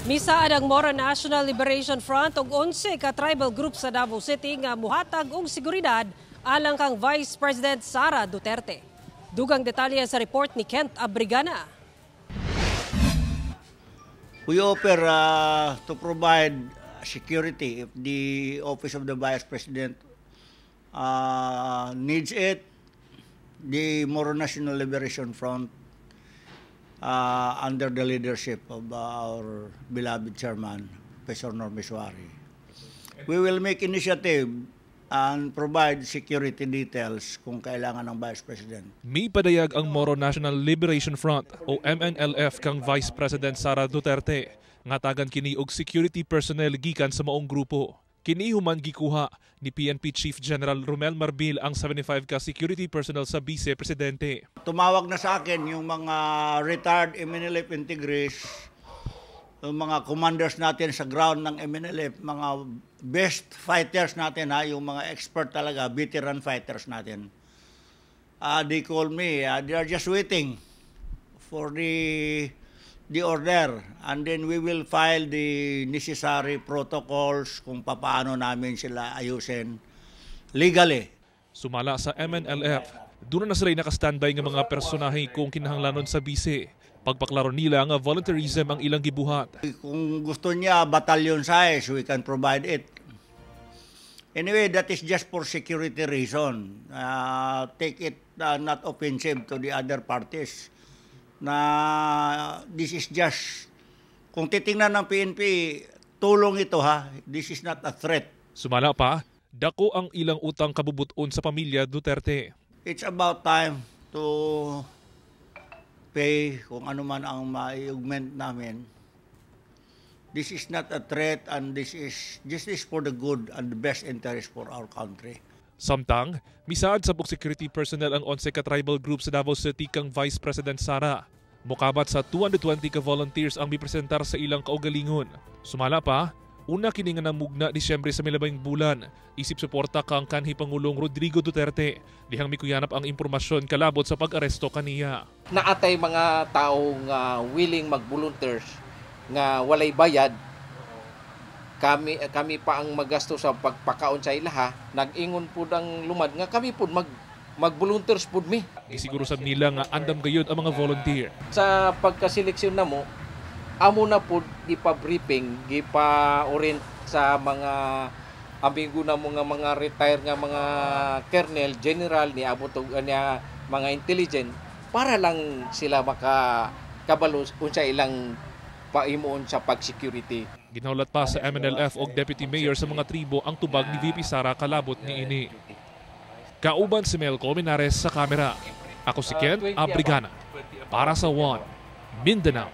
Misaad ang Moro National Liberation Front ug 11 ka tribal group sa Davao City nga muhatag og seguridad alang kang Vice President Sara Duterte. Dugang detalye sa report ni Kent Abrigana. We offer to provide security if the Office of the Vice President needs it. The Moro National Liberation Front under the leadership of our beloved chairman, Professor Norm Iswari. We will make initiative and provide security details kung kailangan ng Vice President. May padayag ang Moro National Liberation Front o MNLF kang Vice President Sara Duterte nga tagan kini og security personnel gikan sa maong grupo. Kini human gikuha ni PNP Chief General Romel Marbil ang 75 ka security personnel sa Vice Presidente. Tumawag na sa akin yung mga retired MNLF integris, yung mga commanders natin sa ground ng MNLF, mga best fighters natin, yung mga expert talaga, veteran fighters natin. They call me, they are just waiting for the order, and then we will file the necessary protocols kung paano namin sila ayusin legally. Sumala sa MNLF, doon na sila nakastandby ng mga personahe kung kinahanglanon sa bise. Pagpaklaro nila nga volunteerism ang ilang gibuhat. Kung gusto niya battalion size, we can provide it. Anyway, that is just for security reason. Take it not offensive to the other parties. Na this is just, kung titingnan ng PNP, tulong ito this is not a threat. Sumala pa, dako ang ilang utang kabubuton sa pamilya Duterte. It's about time to pay kung ano man ang ma-augment namin. This is not a threat, and this is for the good and the best interest for our country. Samtang, misaad sa security personnel ang 11 ka tribal group sa Davao City kang Vice President Sara. Mukabat sa 220 ka volunteers ang mipresentar sa ilang kaugalingon. Sumala pa, una kini nga namugna Disyembre sa milabayng bulan, isip suporta kang kanhi Pangulong Rodrigo Duterte, dihang mikuyanap ang impormasyon kalabot sa pag-aresto kaniya. Naatay mga tao nga willing mag-volunteers nga walay bayad. Kami pa ang magasto sa pagpakaon sa ilaha. Nag-ingon po ang lumad nga kami po mag-volunteers po mi. Isiguro sa nila nga andam gayud ang mga volunteer. Sa pagkaseleksyon na mo, amo na po ipa-briefing, ipa-orient sa mga amigo na mo nga mga retire nga mga colonel, general ni abot niya mga intelligent para lang sila makakabalo unsa ilang paimuon sa pag-security. Ginaulat pa sa MNLF og Deputy Mayor sa mga tribo ang tubag ni VP Sara kalabot ni ini. Kauban si Melco Minares sa kamera. Ako si Kent Abrigana para sa One Mindanao.